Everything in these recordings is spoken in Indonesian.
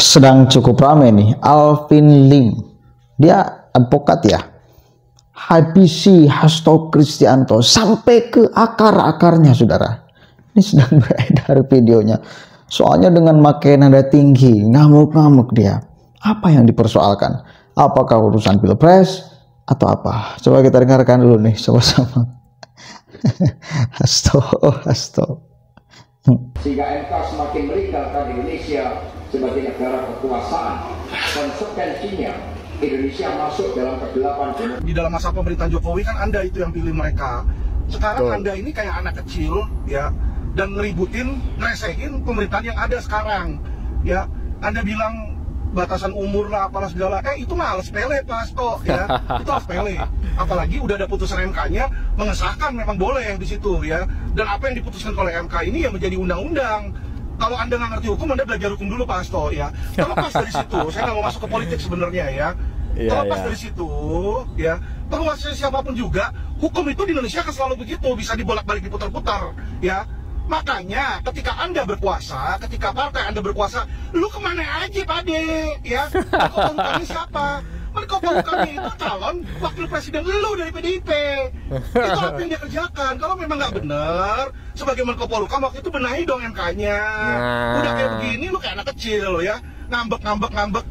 sedang cukup ramai nih, Alvin Lim. Dia advokat ya. Habisi Hasto Kristianto sampai ke akar-akarnya, saudara. Ini sedang beredar videonya. Soalnya dengan pakai nada tinggi, ngamuk-ngamuk dia. Apa yang dipersoalkan? Apakah urusan pilpres atau apa? Coba kita dengarkan dulu nih sama-sama. Hasto. Sehingga MK semakin melegalkan Indonesia sebagai negara kekuasaan. Konsekuensinya Indonesia masuk dalam ke-80. Di dalam masa pemerintahan Jokowi kan Anda itu yang pilih mereka. Sekarang Anda ini kayak anak kecil ya, dan ngeributin, ngeresehin pemerintahan yang ada sekarang ya. Anda bilang batasan umur lah apalah segala, itu mah sepele Pak Hasto ya. Itu sepele. Apalagi udah ada putusan MK-nya mengesahkan memang boleh di situ ya. Dan apa yang diputuskan oleh MK ini yang menjadi undang-undang. Kalau Anda nggak ngerti hukum, Anda belajar hukum dulu Pak Hasto ya. Terlepas dari situ, saya nggak mau masuk ke politik sebenarnya ya. Terlepas dari situ ya, penguasa siapapun juga, hukum itu di Indonesia kan selalu begitu, bisa dibolak-balik, diputar-putar ya. Makanya ketika Anda berkuasa, ketika partai Anda berkuasa, lu kemana aja Pade ya? Menko Polhukamnya siapa? Menko Polhukamnya itu calon wakil presiden lu dari PDIP. Itu apa yang dia kerjakan? Kalau memang nggak benar, sebagai Menko Polhukam waktu itu benahi dong MK-nya. Udah kayak begini lu kayak anak kecil ya, ngambek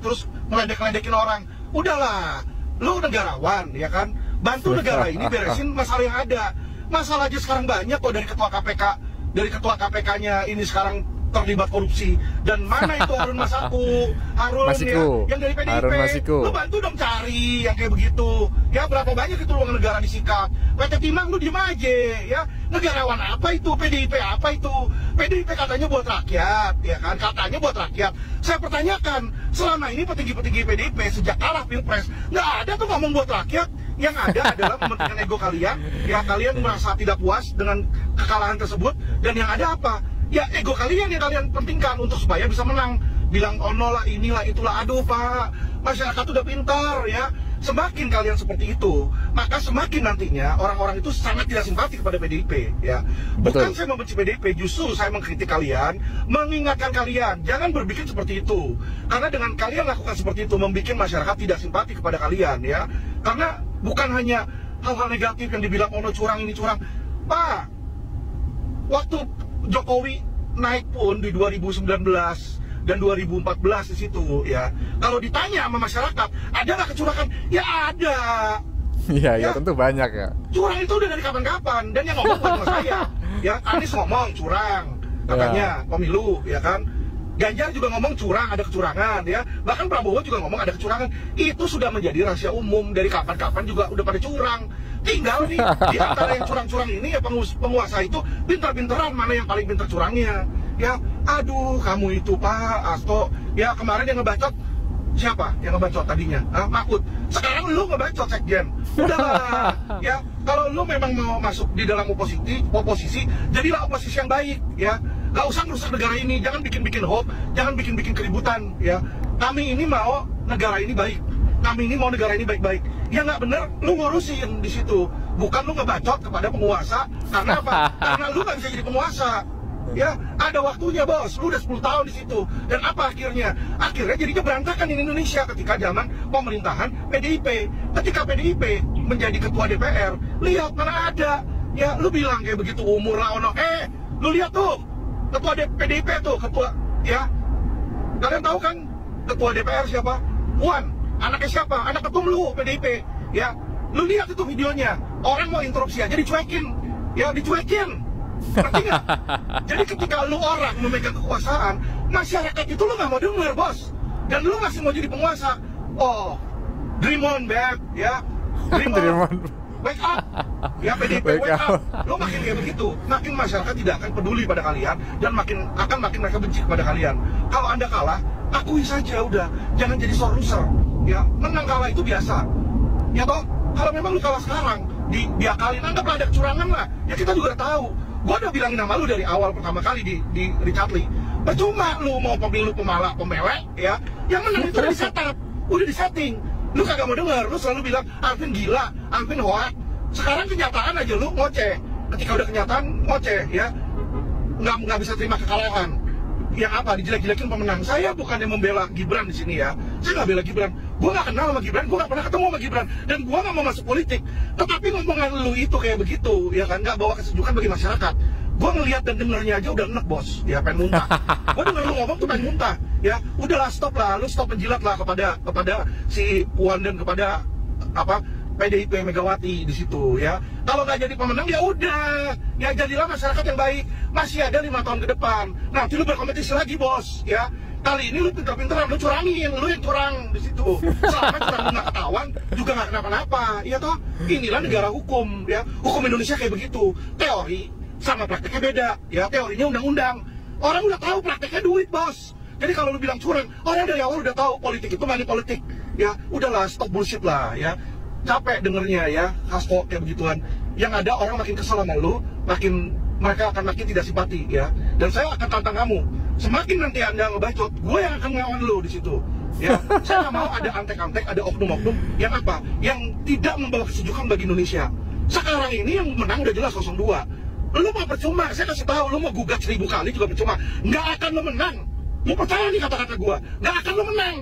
terus ngeledek-ledekin orang. Udahlah, lu negarawan ya kan, bantu negara ini beresin masalah yang ada. Masalah aja sekarang banyak kok, dari ketua KPK, dari ketua KPK-nya ini sekarang terlibat korupsi. Dan mana itu Harun Masiku, yang dari PDIP. Lu bantu dong cari yang kayak begitu ya. Berapa banyak itu uang negara disikat. PT Timah lu diem aja ya. Negarawan apa itu? PDIP apa itu? PDIP katanya buat rakyat ya kan, katanya buat rakyat. Saya pertanyakan, selama ini petinggi-petinggi PDIP sejak kalah pilpres nggak ada tuh ngomong buat rakyat. Yang ada adalah mementingkan ego kalian ya. Kalian merasa tidak puas dengan kekalahan tersebut, dan yang ada apa ya, ego kalian yang kalian pentingkan untuk supaya bisa menang. Bilang ono lah, inilah, itulah. Aduh Pak, masyarakat udah pintar ya. Semakin kalian seperti itu, maka semakin nantinya orang-orang itu sangat tidak simpati kepada PDIP ya. Bukan saya membenci PDIP, justru saya mengkritik kalian, mengingatkan kalian jangan berpikir seperti itu. Karena dengan kalian lakukan seperti itu, membuat masyarakat tidak simpati kepada kalian ya. Karena bukan hanya hal-hal negatif yang dibilang ono curang, ini curang. Pak, waktu Jokowi naik pun di 2019 dan 2014 di situ ya, kalau ditanya sama masyarakat, ada nggak kecurangan? Ya ada. Iya, tentu banyak ya. Curang itu udah dari kapan-kapan, dan yang ngomong bukan saya. Ya, Anies ngomong curang, katanya pemilu, ya kan. Ganjar juga ngomong curang, ada kecurangan ya. Bahkan Prabowo juga ngomong ada kecurangan. Itu sudah menjadi rahasia umum dari kapan-kapan, juga udah pada curang. Tinggal nih di antara yang curang-curang ini ya, penguasa itu pintar-pintaran mana yang paling pintar curangnya ya. Aduh, kamu itu Pak Hasto ya, kemarin yang ngebacot siapa yang ngebacot tadinya? Mahfud. Sekarang lu ngebacot Sekjen. Udahlah ya, kalau lu memang mau masuk di dalam oposisi, jadilah oposisi yang baik ya. Gak usah merusak negara ini, jangan bikin-bikin hoax, jangan bikin-bikin keributan ya. Kami ini mau negara ini baik, kami ini mau negara ini baik-baik. Ya nggak bener, lu ngurusin di situ, bukan lu ngebacot kepada penguasa. Karena apa? Karena lu nggak bisa jadi penguasa. Ya, ada waktunya bos, lu udah 10 tahun di situ. Dan apa akhirnya? Akhirnya jadinya berantakan di Indonesia ketika zaman pemerintahan PDIP. Ketika PDIP menjadi ketua DPR, lihat mana ada. Ya, lu bilang kayak begitu umur lah ono. Lu lihat tuh, ketua PDIP tuh, ketua ya. Kalian tahu kan ketua DPR siapa? Puan. Anaknya siapa? Anak ketum lu PDIP ya. Lu lihat itu videonya, orang mau interupsi aja dicuekin ya, dicuekin. Ngerti nggak? Jadi ketika lu orang memegang kekuasaan, masyarakat itu lu nggak mau denger bos, dan lu masih mau jadi penguasa. Oh, dream on babe ya, dream on, wake up ya PDIP, wake up. Lu makin kayak begitu, makin masyarakat tidak akan peduli pada kalian, dan makin mereka benci kepada kalian. Kalau Anda kalah, akui saja udah, jangan jadi sore loser ya. Menang kalah itu biasa ya toh. Kalau memang lu kalah sekarang, diakalin, anggaplah ada kecurangan lah ya, kita juga tahu. Gua udah bilangin nama lu dari awal pertama kali di Richard Lee. Percuma lu mau pemilu pemalak pemelek ya, yang menang itu udah di-setup, udah di-setting. Lu kagak mau denger, lu selalu bilang Alvin gila, Alvin hoax. Sekarang kenyataan aja lu ngoceh. Ketika udah kenyataan ngoceh ya, nggak bisa terima kekalahan. yang apa dijelek-jelekin pemenang. Saya bukannya membela Gibran di sini ya. Saya nggak bela Gibran. Gue nggak kenal sama Gibran, gue nggak pernah ketemu sama Gibran, dan gue nggak mau masuk politik. Tetapi ngomongan lu itu kayak begitu, ya kan, nggak bawa kesejukan bagi masyarakat. Gue ngelihat dan dengarnya aja udah enek, bos. Ya pengen muntah. Gue denger lu ngomong tuh pengen muntah. Ya udahlah, stop lah, lu stop menjilat lah kepada si Puan dan kepada apa PDIP Megawati di situ ya. Kalau nggak jadi pemenang ya udah, ya jadilah masyarakat yang baik. Masih ada 5 tahun ke depan. Nanti lu berkompetisi lagi, bos. Ya kali ini lu pintar-pintaran, lu curangin, lu yang curang di situ. Selama curang nggak ketahuan juga nggak kenapa-napa, ya toh. Inilah negara hukum ya. Hukum Indonesia kayak begitu. Teori sama prakteknya beda. Ya teorinya undang-undang. Orang udah tahu prakteknya duit, bos. Jadi kalau lu bilang curang, orang dari awal udah tahu politik itu money politik. Ya udahlah, stop bullshit lah ya. Capek dengernya ya, hasto kayak begituan. Yang ada orang makin kesel sama lu, mereka akan makin tidak simpati ya. Dan saya akan tantang kamu, semakin nanti Anda ngebacot, gue yang akan ngelawan lu di situ. Ya, saya nggak mau ada antek-antek, ada oknum-oknum yang apa? Yang tidak membawa kesejukan bagi Indonesia. Sekarang ini yang menang udah jelas 02. Lu mau percuma, saya kasih tahu, lu mau gugat 1000 kali juga percuma. Nggak akan lu menang. Lu percaya nih kata-kata gue, nggak akan lu menang.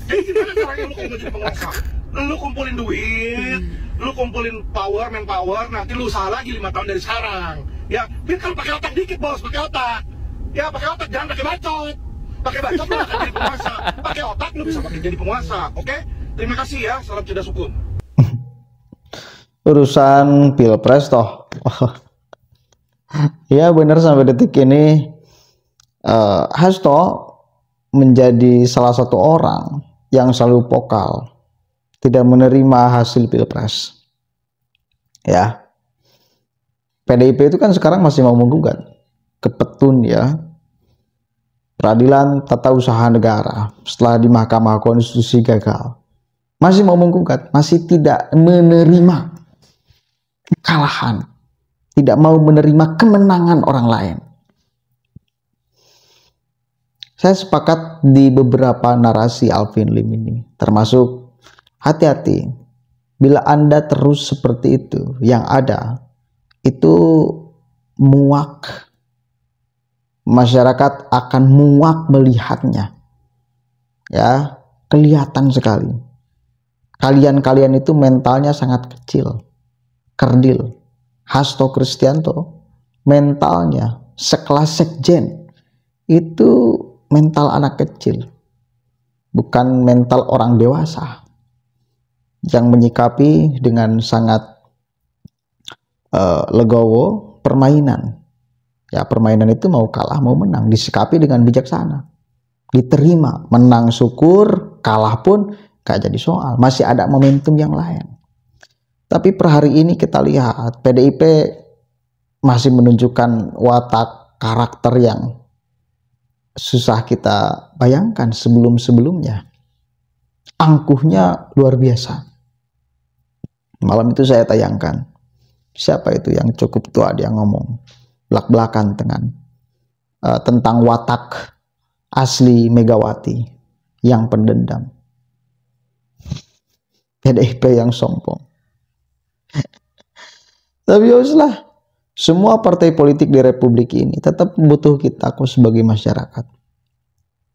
Jadi gimana caranya lu kalau mau jadi penguasa? Lu kumpulin duit, lu kumpulin manpower, nanti lu usaha lagi 5 tahun dari sekarang. Ya, biar kalau pakai otak dikit, bos, pakai otak. Ya, pakai otak, jangan pakai bacot. Pakai bacot lu akan jadi penguasa. Pakai otak lu bisa pakai jadi penguasa, oke? Terima kasih ya, salam cerdas hukum. Urusan pilpres toh. Ya benar, sampai detik ini Hasto menjadi salah satu orang yang selalu vokal tidak menerima hasil pilpres. Ya, PDIP itu kan sekarang masih mau menggugat ke Petun ya, Peradilan Tata Usaha Negara, setelah di Mahkamah Konstitusi gagal. Masih mau menggugat, masih tidak menerima kekalahan, tidak mau menerima kemenangan orang lain. Saya sepakat di beberapa narasi Alvin Lim ini, termasuk hati-hati bila Anda terus seperti itu, yang ada itu muak. Masyarakat akan muak melihatnya. Ya, kelihatan sekali. Kalian itu mentalnya sangat kecil, kerdil. Hasto Kristianto mentalnya sekelas sekjen, itu mental anak kecil, bukan mental orang dewasa yang menyikapi dengan sangat legowo permainan. Ya, permainan itu mau kalah mau menang disikapi dengan bijaksana, diterima. Menang syukur, kalah pun gak jadi soal, masih ada momentum yang lain. Tapi per hari ini kita lihat PDIP masih menunjukkan watak karakter yang susah kita bayangkan sebelum-sebelumnya. Angkuhnya luar biasa. Malam itu saya tayangkan, siapa itu yang cukup tua, dia ngomong belak-belakan tentang watak asli Megawati yang pendendam, PDIP yang sombong. Tapi haruslah, semua partai politik di Republik ini tetap butuh kita kok sebagai masyarakat.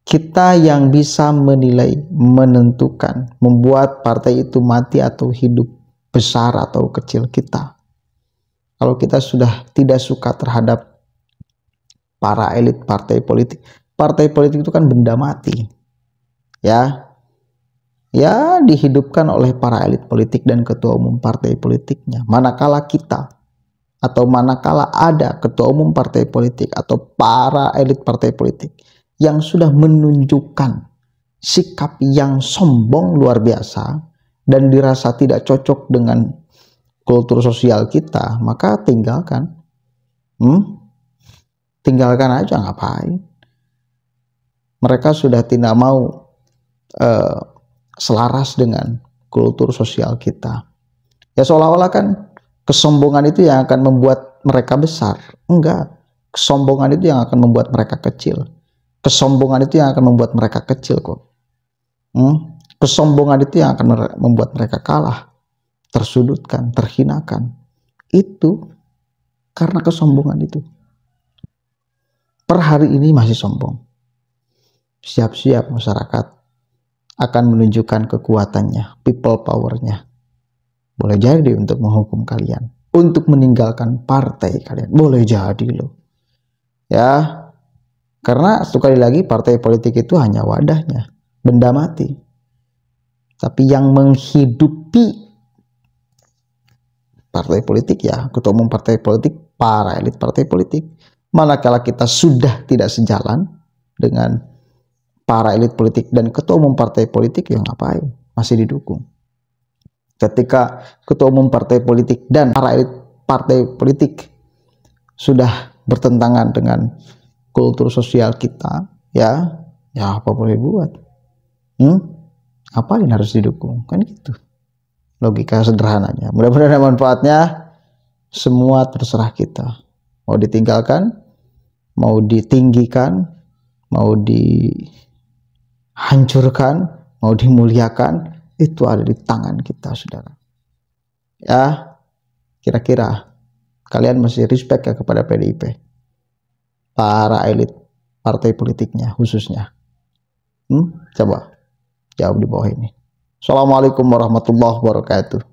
Kita yang bisa menilai, menentukan, membuat partai itu mati atau hidup, besar atau kecil kita. Kalau kita sudah tidak suka terhadap para elit partai politik itu kan benda mati. Ya dihidupkan oleh para elit politik dan ketua umum partai politiknya. Manakala kita atau manakala ada ketua umum partai politik atau para elit partai politik yang sudah menunjukkan sikap yang sombong luar biasa dan dirasa tidak cocok dengan kultur sosial kita, maka tinggalkan. Tinggalkan aja, ngapain? Mereka sudah tidak mau selaras dengan kultur sosial kita. Ya seolah-olah kan kesombongan itu yang akan membuat mereka besar. Enggak, kesombongan itu yang akan membuat mereka kecil. Kesombongan itu yang akan membuat mereka kecil kok. Kesombongan itu yang akan membuat mereka kalah, tersudutkan, terhinakan. Itu karena kesombongan itu. Per hari ini masih sombong. siap-siap masyarakat akan menunjukkan kekuatannya, people powernya. Boleh jadi untuk menghukum kalian, untuk meninggalkan partai kalian. Boleh jadi loh. Ya, karena sekali lagi partai politik itu hanya wadahnya, benda mati. Tapi yang menghidupi partai politik ya ketua umum partai politik, para elit partai politik. Manakala kita sudah tidak sejalan dengan para elit politik dan ketua umum partai politik, ya ngapain? Masih didukung. Ketika ketua umum partai politik dan para elit partai politik sudah bertentangan dengan kultur sosial kita, ya apa boleh buat? Apain harus didukung? Kan gitu. Logika sederhananya. Mudah-mudahan ada manfaatnya. Semua terserah kita. Mau ditinggalkan, mau ditinggikan, mau dihancurkan, mau dimuliakan, itu ada di tangan kita, saudara. Ya, kira-kira kalian masih respect ya kepada PDIP? Para elit partai politiknya khususnya. Coba jawab di bawah ini. Assalamualaikum warahmatullahi wabarakatuh.